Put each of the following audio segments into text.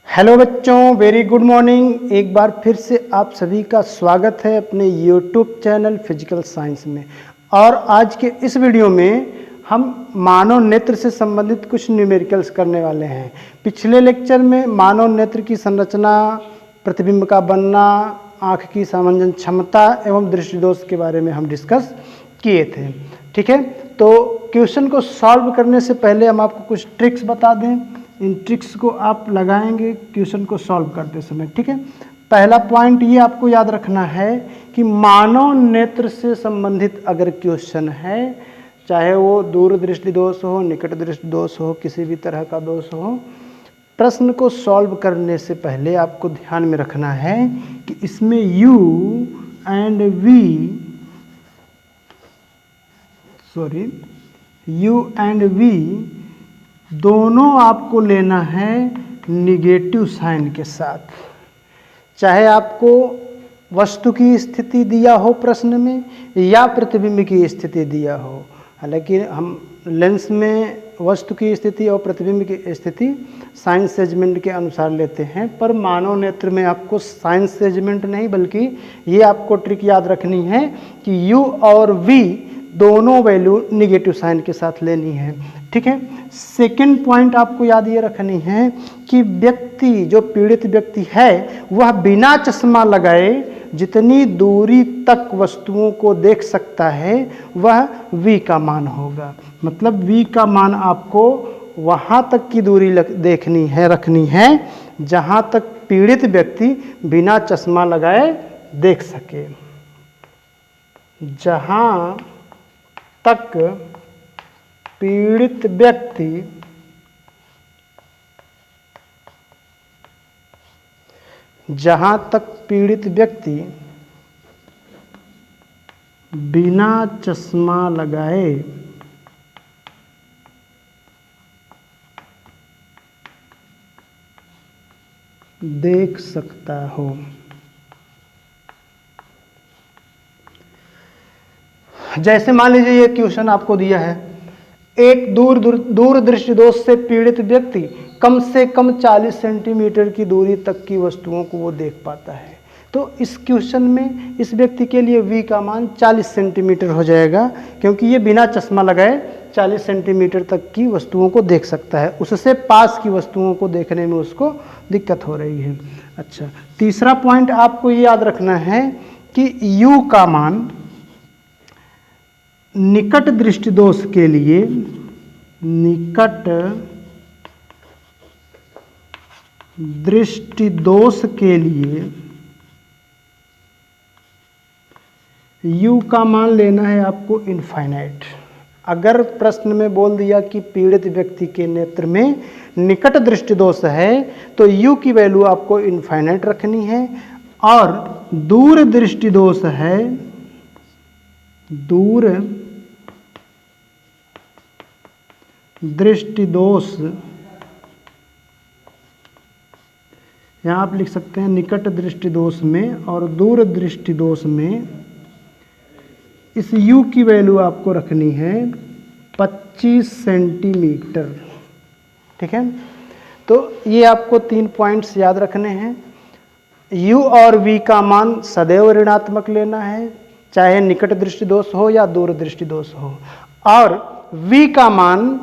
Hello बच्चों, very good morning. एक बार फिर से आप सभी का स्वागत है अपने यूट्यूब चैनल फिजिकल साइंस में। और आज के इस वीडियो में हम मानव नेत्र से संबंधित कुछ न्यूमेरिकल्स करने वाले हैं। पिछले लेक्चर में मानव नेत्र की संरचना, प्रतिबिंब का बनना, आँख की सामंजन क्षमता एवं दृष्टिदोष के बारे में हम डिस्कस किए थे। ठीक है, तो क्वेश्चन को सॉल्व करने से पहले हम आपको कुछ ट्रिक्स बता दें। इन ट्रिक्स को आप लगाएंगे क्वेश्चन को सॉल्व करते समय। ठीक है, पहला पॉइंट ये आपको याद रखना है कि मानव नेत्र से संबंधित अगर क्वेश्चन है, चाहे वो दूर दृष्टि दोष हो, निकट दृष्टि दोष हो, किसी भी तरह का दोष हो, प्रश्न को सॉल्व करने से पहले आपको ध्यान में रखना है कि इसमें U एंड V दोनों आपको लेना है निगेटिव साइन के साथ। चाहे आपको वस्तु की स्थिति दिया हो प्रश्न में या प्रतिबिंब की स्थिति दिया हो। हालांकि हम लेंस में वस्तु की स्थिति और प्रतिबिंब की स्थिति साइंस सेजमेंट के अनुसार लेते हैं, पर मानव नेत्र में आपको साइंस सेजमेंट नहीं बल्कि ये आपको ट्रिक याद रखनी है कि U और V दोनों वैल्यू निगेटिव साइन के साथ लेनी है। ठीक है, सेकंड पॉइंट आपको याद ये रखनी है कि व्यक्ति, जो पीड़ित व्यक्ति है, वह बिना चश्मा लगाए जितनी दूरी तक वस्तुओं को देख सकता है वह V का मान होगा। मतलब V का मान आपको वहाँ तक की दूरी रखनी है जहाँ तक पीड़ित व्यक्ति बिना चश्मा लगाए देख सके। जहाँ तक पीड़ित व्यक्ति बिना चश्मा लगाए देख सकता हो। जैसे मान लीजिए ये क्वेश्चन आपको दिया है, एक दूर दृष्टि दोष से पीड़ित व्यक्ति कम से कम 40 सेंटीमीटर की दूरी तक की वस्तुओं को वो देख पाता है। तो इस क्वेश्चन में इस व्यक्ति के लिए V का मान 40 सेंटीमीटर हो जाएगा, क्योंकि ये बिना चश्मा लगाए 40 सेंटीमीटर तक की वस्तुओं को देख सकता है। उससे पास की वस्तुओं को देखने में उसको दिक्कत हो रही है। अच्छा, तीसरा पॉइंट आपको ये याद रखना है कि U का मान निकट दृष्टि दोष के लिए U का मान लेना है आपको इनफाइनाइट। अगर प्रश्न में बोल दिया कि पीड़ित व्यक्ति के नेत्र में निकट दृष्टि दोष है तो U की वैल्यू आपको इनफाइनाइट रखनी है, और दूर दृष्टि दोष है, दूर दृष्टि दोष, यहाँ आप लिख सकते हैं निकट दृष्टि दोष में और दूर दृष्टि दोष में इस U की वैल्यू आपको रखनी है 25 सेंटीमीटर। ठीक है, तो ये आपको 3 पॉइंट्स याद रखने हैं। U और V का मान सदैव ऋणात्मक लेना है, चाहे निकट दृष्टि दोष हो या दूर दृष्टि दोष हो। और V का मान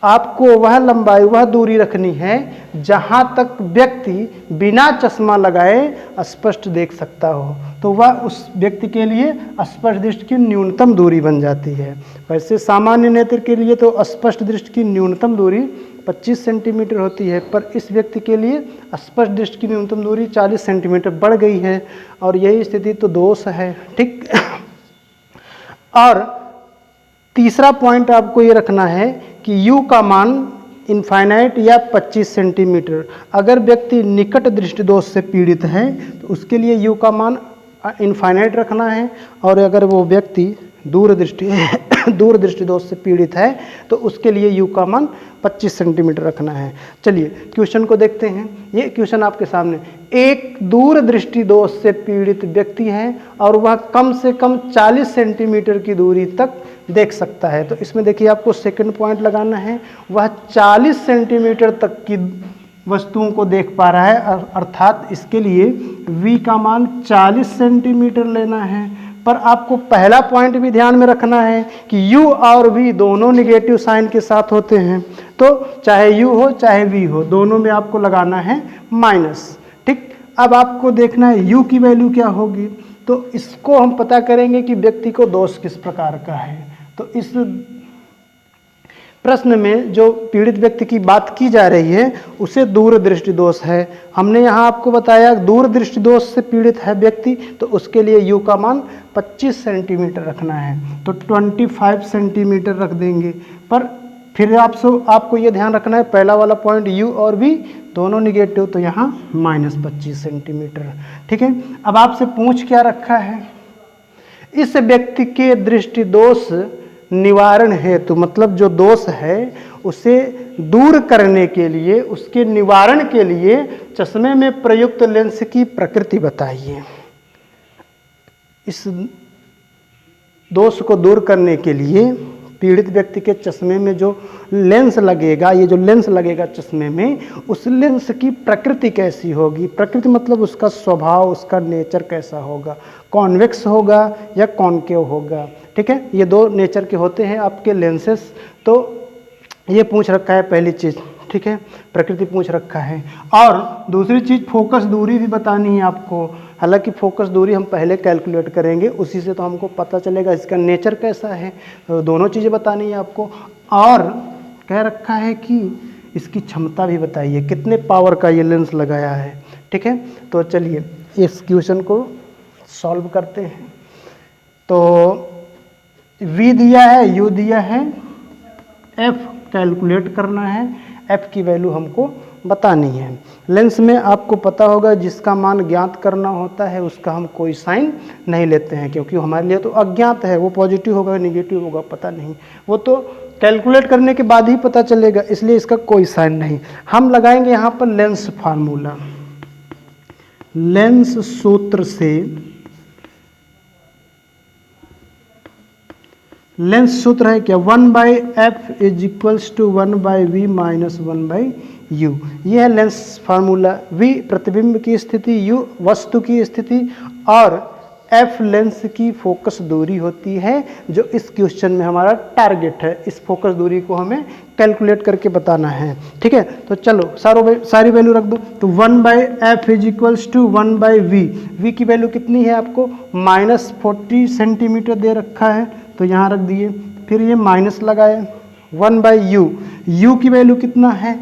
आपको वह लंबाई, वह दूरी रखनी है जहाँ तक व्यक्ति बिना चश्मा लगाए स्पष्ट देख सकता हो। तो वह उस व्यक्ति के लिए स्पष्ट दृष्टि की न्यूनतम दूरी बन जाती है। वैसे सामान्य नेत्र के लिए तो स्पष्ट दृष्टि की न्यूनतम दूरी 25 सेंटीमीटर होती है, पर इस व्यक्ति के लिए स्पष्ट दृष्टि की न्यूनतम दूरी 40 सेंटीमीटर बढ़ गई है, और यही स्थिति तो दोष है। ठीक, और तीसरा पॉइंट आपको ये रखना है कि U का मान इनफाइनाइट या 25 सेंटीमीटर। अगर व्यक्ति निकट दृष्टि दोष से पीड़ित है तो उसके लिए U का मान इनफाइनाइट रखना है, और अगर वो व्यक्ति दूर दृष्टि दोष से पीड़ित है तो उसके लिए U का मान 25 सेंटीमीटर रखना है। चलिए क्वेश्चन को देखते हैं। ये क्वेश्चन आपके सामने, एक दूर दृष्टि दोष से पीड़ित व्यक्ति है और वह कम से कम 40 सेंटीमीटर की दूरी तक देख सकता है। तो इसमें देखिए आपको सेकंड पॉइंट लगाना है, वह 40 सेंटीमीटर तक की वस्तुओं को देख पा रहा है, अर्थात इसके लिए v का मान 40 सेंटीमीटर लेना है। पर आपको पहला पॉइंट भी ध्यान में रखना है कि u और v दोनों निगेटिव साइन के साथ होते हैं, तो चाहे u हो चाहे v हो, दोनों में आपको लगाना है माइनस। ठीक, अब आपको देखना है u की वैल्यू क्या होगी, तो इसको हम पता करेंगे कि व्यक्ति को दोष किस प्रकार का है। तो इस प्रश्न में जो पीड़ित व्यक्ति की बात की जा रही है उसे दूरदृष्टि दोष है। हमने यहाँ आपको बताया दूरदृष्टि दोष से पीड़ित है व्यक्ति, तो उसके लिए u का मान 25 सेंटीमीटर रखना है, तो 25 सेंटीमीटर रख देंगे। पर फिर आपको ये ध्यान रखना है, पहला वाला पॉइंट u और v दोनों निगेटिव, तो यहाँ -25 सेंटीमीटर। ठीक है, अब आपसे पूछ क्या रखा है, इस व्यक्ति के दृष्टि दोष निवारण हेतु, मतलब जो दोष है उसे दूर करने के लिए, उसके निवारण के लिए चश्मे में प्रयुक्त लेंस की प्रकृति बताइए। इस दोष को दूर करने के लिए पीड़ित व्यक्ति के चश्मे में जो लेंस लगेगा, ये जो लेंस लगेगा चश्मे में, उस लेंस की प्रकृति कैसी होगी। प्रकृति मतलब उसका स्वभाव, उसका नेचर कैसा होगा, कॉन्वेक्स होगा या कॉनकेव होगा। ठीक है, ये दो नेचर के होते हैं आपके लेंसेस। तो ये पूछ रखा है पहली चीज़। ठीक है, प्रकृति पूछ रखा है। और दूसरी चीज़ फोकस दूरी भी बतानी है आपको। हालांकि फोकस दूरी हम पहले कैलकुलेट करेंगे, उसी से तो हमको पता चलेगा इसका नेचर कैसा है। तो दोनों चीज़ें बतानी है आपको। और कह रखा है कि इसकी क्षमता भी बताइए, कितने पावर का ये लेंस लगाया है। ठीक है, तो चलिए इस क्वेश्चन को सॉल्व करते हैं। तो v दिया है, u दिया है, f कैलकुलेट करना है, f की वैल्यू हमको बतानी है। लेंस में आपको पता होगा जिसका मान ज्ञात करना होता है उसका हम कोई साइन नहीं लेते हैं, क्योंकि हमारे लिए तो अज्ञात है, वो पॉजिटिव होगा नेगेटिव होगा पता नहीं, वो तो कैलकुलेट करने के बाद ही पता चलेगा, इसलिए इसका कोई साइन नहीं। हम लगाएंगे यहाँ पर लेंस फार्मूला। लेंस सूत्र से, लेंस सूत्र है क्या, 1/f is equals to 1/v minus 1/u। ये है लेंस फार्मूला। v प्रतिबिंब की स्थिति, u वस्तु की स्थिति और f लेंस की फोकस दूरी होती है, जो इस क्वेश्चन में हमारा टारगेट है। इस फोकस दूरी को हमें कैलकुलेट करके बताना है। ठीक है, तो चलो सारी वैल्यू रख दो। तो 1/f is equals to 1/v। v की वैल्यू कितनी है आपको, -40 सेंटीमीटर दे रखा है, तो यहाँ रख दिए। फिर ये माइनस लगाए 1/u। u की वैल्यू कितना है,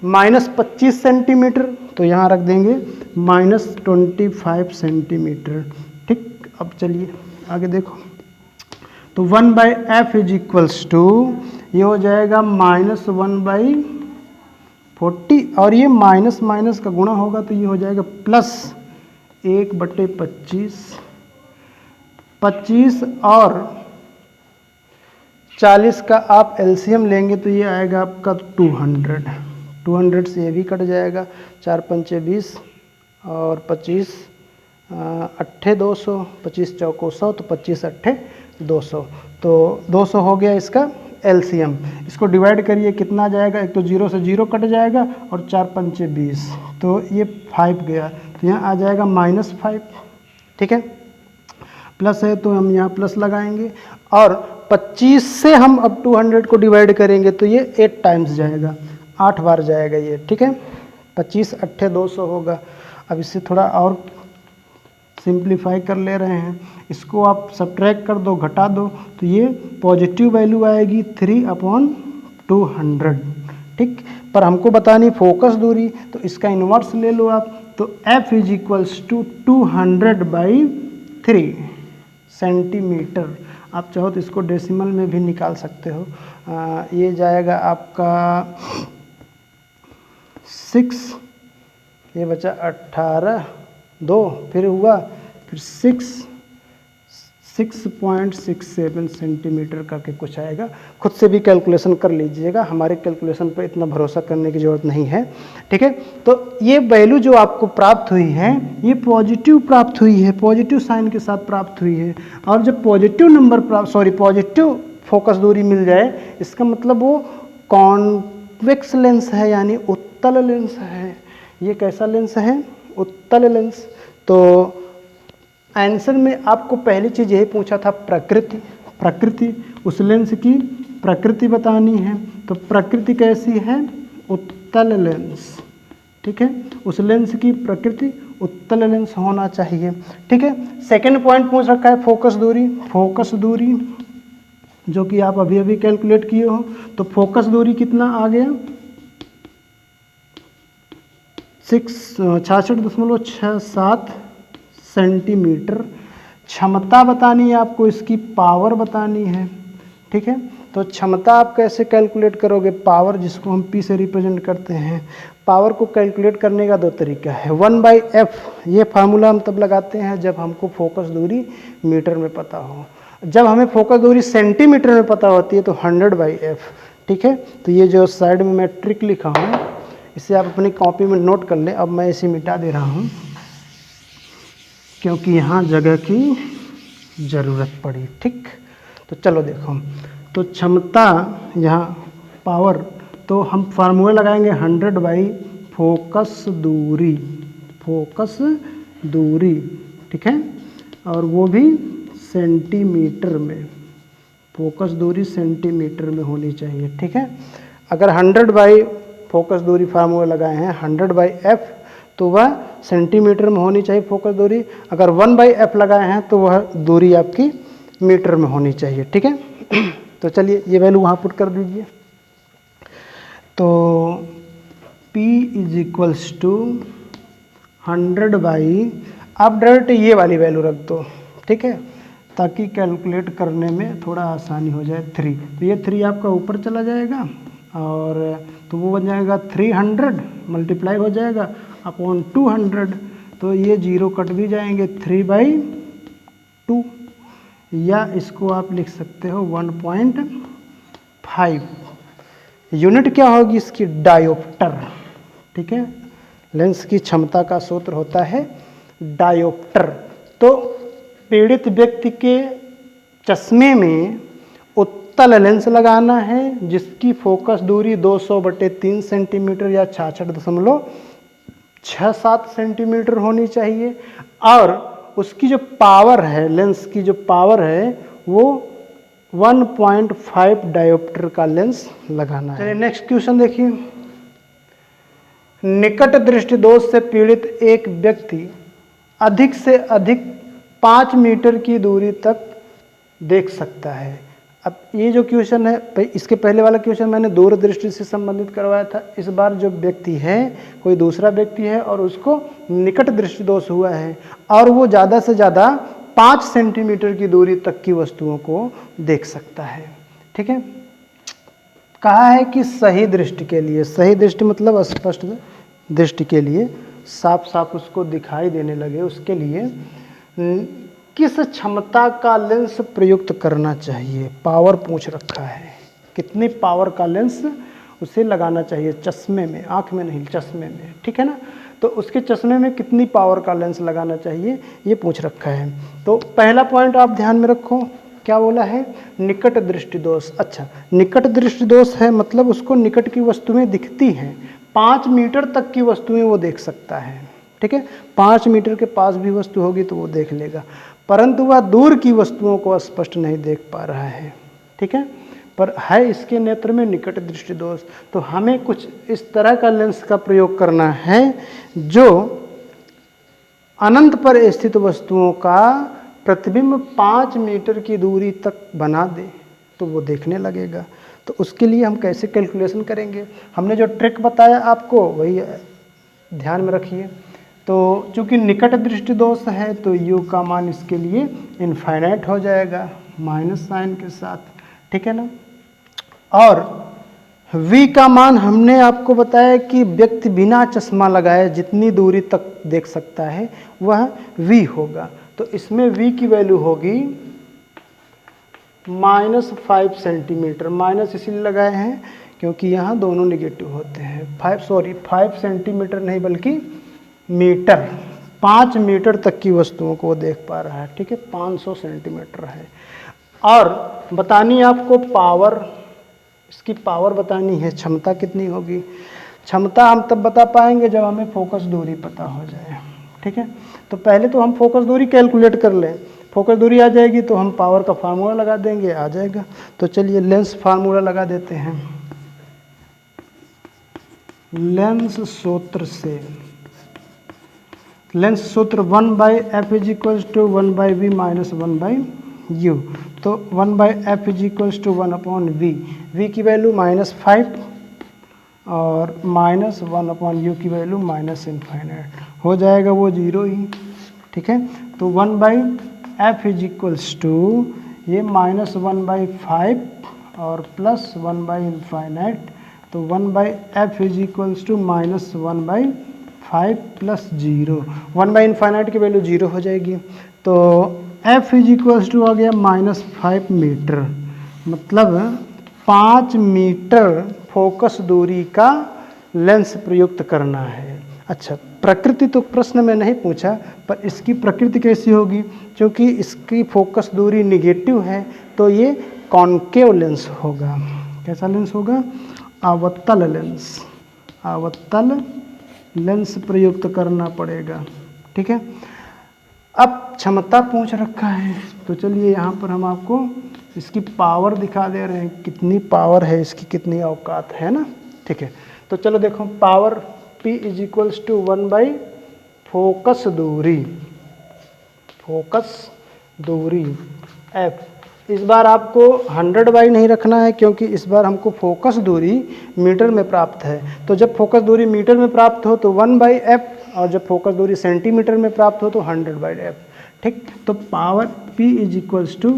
-25 सेंटीमीटर, तो यहाँ रख देंगे -25 सेंटीमीटर। ठीक, अब चलिए आगे देखो। तो 1/f इज इक्वल्स टू, ये हो जाएगा -1/40, और ये माइनस माइनस का गुणा होगा तो ये हो जाएगा +1/25। 25 और 40 का आप एलसीएम लेंगे तो ये आएगा आपका 200 से ये भी कट जाएगा, 4 पंचे 20 और 25 अट्ठे 200, 25 चौको 100, तो 25 अट्ठे 200, तो 200 हो गया इसका एलसीएम। इसको डिवाइड करिए, कितना जाएगा, एक तो 0 से 0 कट जाएगा और 4 पंचे 20, तो ये 5 गया, तो यहाँ आ जाएगा -5। ठीक है, प्लस है तो हम यहाँ प्लस लगाएंगे, और 25 से हम अब 200 को डिवाइड करेंगे तो ये 8 टाइम्स जाएगा, 8 बार जाएगा ये। ठीक है, 25 अट्ठे 200 होगा। अब इससे थोड़ा और सिंप्लीफाई कर ले रहे हैं, इसको आप सब्ट्रैक्ट कर दो, घटा दो, तो ये पॉजिटिव वैल्यू आएगी 3/200। ठीक, पर हमको बतानी फोकस दूरी, तो इसका इन्वर्स ले लो आप, तो f is equals to 200/3 centimetre. आप चाहो तो इसको डेसिमल में भी निकाल सकते हो। ये जाएगा आपका 6, ये बचा 18, 2 फिर हुआ, फिर 6.67 सेंटीमीटर करके कुछ आएगा। खुद से भी कैलकुलेशन कर लीजिएगा, हमारे कैलकुलेशन पर इतना भरोसा करने की ज़रूरत नहीं है। ठीक है, तो ये वैल्यू जो आपको प्राप्त हुई है ये पॉजिटिव प्राप्त हुई है, पॉजिटिव साइन के साथ प्राप्त हुई है। और जब पॉजिटिव नंबर पॉजिटिव फोकस दूरी मिल जाए, इसका मतलब वो कॉन्वेक्स लेंस है, यानी उत्तल लेंस है। ये कैसा लेंस है? उत्तल लेंस। तो आंसर में आपको पहली चीज़ यही पूछा था, प्रकृति, उस लेंस की प्रकृति बतानी है। तो प्रकृति कैसी है? उत्तल लेंस। ठीक है, उस लेंस की प्रकृति उत्तल लेंस होना चाहिए। ठीक है, सेकंड पॉइंट पूछ रखा है फोकस दूरी। फोकस दूरी जो कि आप अभी अभी कैलकुलेट किए हो, तो फोकस दूरी कितना आ गया? 66.67 सेंटीमीटर। क्षमता बतानी है आपको, इसकी पावर बतानी है। ठीक है, तो क्षमता आप कैसे कैलकुलेट करोगे? पावर, जिसको हम P से रिप्रेजेंट करते हैं। पावर को कैलकुलेट करने का दो तरीका है। 1/f, ये फार्मूला हम तब लगाते हैं जब हमको फोकस दूरी मीटर में पता हो। जब हमें फोकस दूरी सेंटीमीटर में पता होती है तो 100/f। ठीक है, तो ये जो साइड में मैं ट्रिक लिखा हूँ, इसे आप अपनी कॉपी में नोट कर लें। अब मैं इसे मिटा दे रहा हूँ क्योंकि यहाँ जगह की ज़रूरत पड़ी। ठीक, तो चलो देखो, तो क्षमता यहाँ पावर, तो हम फार्मूला लगाएंगे 100 फोकस दूरी। फोकस दूरी, ठीक है, और वो भी सेंटीमीटर में। फोकस दूरी सेंटीमीटर में होनी चाहिए। ठीक है, अगर 100 फोकस दूरी फार्मूला लगाए हैं 100/f, तो वह सेंटीमीटर में होनी चाहिए फोकस दूरी। अगर 1/f लगाए हैं तो वह दूरी आपकी मीटर में होनी चाहिए। ठीक है, तो चलिए ये वैल्यू वहाँ पुट कर दीजिए। तो P = 100/, आप डायरेक्ट ये वाली वैल्यू रख दो। ठीक है, ताकि कैलकुलेट करने में थोड़ा आसानी हो जाए। 3, तो ये 3 आपका ऊपर चला जाएगा और तो वो बन जाएगा 300 मल्टीप्लाई हो जाएगा अपॉन 200। तो ये 0 कट भी जाएंगे, 3/2, या इसको आप लिख सकते हो 1.5। यूनिट क्या होगी इसकी? डायोप्टर। ठीक है, लेंस की क्षमता का सूत्र होता है डायोप्टर। तो पीड़ित व्यक्ति के चश्मे में उत्तल लेंस लगाना है जिसकी फोकस दूरी 200/3 सेंटीमीटर या 66.67 सेंटीमीटर होनी चाहिए, और उसकी जो पावर है, लेंस की जो पावर है, वो 1.5 डायोप्टर का लेंस लगाना है। नेक्स्ट क्वेश्चन देखिए, निकट दृष्टि दोष से पीड़ित एक व्यक्ति अधिक से अधिक 5 मीटर की दूरी तक देख सकता है। अब ये जो क्वेश्चन है, इसके पहले वाला क्वेश्चन मैंने दूरदृष्टि से संबंधित करवाया था। इस बार जो व्यक्ति है, कोई दूसरा व्यक्ति है और उसको निकट दृष्टि दोष हुआ है और वो ज़्यादा से ज़्यादा 5 सेंटीमीटर की दूरी तक की वस्तुओं को देख सकता है। ठीक है, कहा है कि सही दृष्टि के लिए, सही दृष्टि मतलब स्पष्ट दृष्टि के लिए, साफ साफ उसको दिखाई देने लगे, उसके लिए किस क्षमता का लेंस प्रयुक्त करना चाहिए? पावर पूछ रखा है, कितनी पावर का लेंस उसे लगाना चाहिए चश्मे में, आँख में नहीं, चश्मे में। ठीक है ना, तो उसके चश्मे में कितनी पावर का लेंस लगाना चाहिए, ये पूछ रखा है। तो पहला पॉइंट आप ध्यान में रखो, क्या बोला है? निकट दृष्टि दोष। अच्छा, निकट दृष्टि दोष है मतलब उसको निकट की वस्तुएं दिखती हैं, 5 मीटर तक की वस्तुएं वो देख सकता है। ठीक है, 5 मीटर के पास भी वस्तु होगी तो वो देख लेगा, परंतु वह दूर की वस्तुओं को स्पष्ट नहीं देख पा रहा है। ठीक है, पर है इसके नेत्र में निकट दृष्टि दोष। तो हमें कुछ इस तरह का लेंस का प्रयोग करना है जो अनंत पर स्थित वस्तुओं का प्रतिबिंब 5 मीटर की दूरी तक बना दे, तो वो देखने लगेगा। तो उसके लिए हम कैसे कैलकुलेशन करेंगे? हमने जो ट्रिक बताया आपको वही ध्यान में रखिए। तो चूंकि निकट दृष्टि दोष है तो u का मान इसके लिए इनफाइनाइट हो जाएगा माइनस साइन के साथ। ठीक है ना, और v का मान हमने आपको बताया कि व्यक्ति बिना चश्मा लगाए जितनी दूरी तक देख सकता है वह v होगा। तो इसमें v की वैल्यू होगी -5 सेंटीमीटर। माइनस इसलिए लगाए हैं क्योंकि यहाँ दोनों निगेटिव होते हैं। 5 सेंटीमीटर नहीं बल्कि मीटर, 5 मीटर तक की वस्तुओं को देख पा रहा है। ठीक है, 500 सेंटीमीटर है। और बतानी है आपको पावर, इसकी पावर बतानी है, क्षमता कितनी होगी? क्षमता हम तब बता पाएंगे जब हमें फोकस दूरी पता हो जाए। ठीक है, तो पहले तो हम फोकस दूरी कैलकुलेट कर लें। फोकस दूरी आ जाएगी तो हम पावर का फार्मूला लगा देंगे, आ जाएगा। तो चलिए लेंस फार्मूला लगा देते हैं। लेंस सूत्र से, लेंस सूत्र 1/f is equals to 1/v minus 1/u। तो 1/f is equals to 1/v, v की वैल्यू -5 और माइनस 1/u की वैल्यू -इनफाइनाइट, हो जाएगा वो 0 ही। ठीक है, तो 1/f इज इक्वल्स टू ये -1/5 और प्लस 1/इनफाइनाइट, तो 1/f is equals to -1/5 plus 0। 1/इनफाइनाइट की वैल्यू 0 हो जाएगी। तो f इज इक्वल्स टू आ गया -5 मीटर, मतलब 5 मीटर फोकस दूरी का लेंस प्रयुक्त करना है। अच्छा, प्रकृति तो प्रश्न में नहीं पूछा, पर इसकी प्रकृति कैसी होगी? क्योंकि इसकी फोकस दूरी निगेटिव है तो ये कॉन्केव लेंस होगा। कैसा लेंस होगा? अवतल लेंस, अवतल लेंस प्रयुक्त करना पड़ेगा। ठीक है, अब क्षमता पूछ रखा है, तो चलिए यहाँ पर हम आपको इसकी पावर दिखा दे रहे हैं, कितनी पावर है इसकी, कितनी औकात है ना। ठीक है, तो चलो देखो, power P is equals to 1/ focus दूरी, फोकस दूरी F। इस बार आपको 100/, नहीं रखना है, क्योंकि इस बार हमको फोकस दूरी मीटर में प्राप्त है। तो जब फोकस दूरी मीटर में प्राप्त हो तो 1/f, और जब फोकस दूरी सेंटीमीटर में प्राप्त हो तो 100/f। ठीक, तो power P is equals to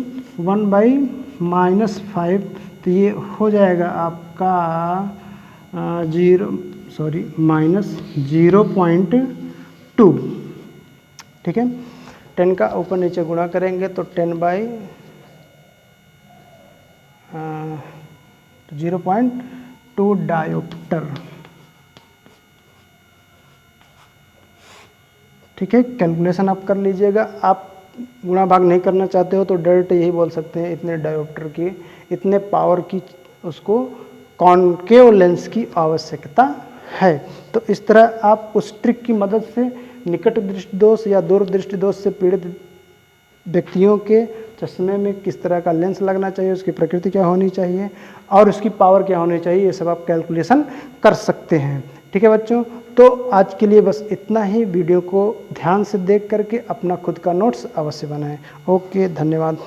1/-5, तो ये हो जाएगा आपका -0.2। ठीक है, 10 का ऊपर नीचे गुणा करेंगे तो 0.2 डायोप्टर। ठीक है, कैलकुलेशन आप कर लीजिएगा। आप गुणा भाग नहीं करना चाहते हो तो डायरेक्ट यही बोल सकते हैं, इतने डायोप्टर की, इतने पावर की उसको कॉन्केव लेंस की आवश्यकता है। तो इस तरह आप उस ट्रिक की मदद से निकट दृष्टि दोष या दूर दृष्टि दोष से पीड़ित व्यक्तियों के चश्मे में किस तरह का लेंस लगना चाहिए, उसकी प्रकृति क्या होनी चाहिए और उसकी पावर क्या होनी चाहिए, ये सब आप कैलकुलेशन कर सकते हैं। ठीक है बच्चों, तो आज के लिए बस इतना ही। वीडियो को ध्यान से देख करके अपना खुद का नोट्स अवश्य बनाएं। ओके, धन्यवाद।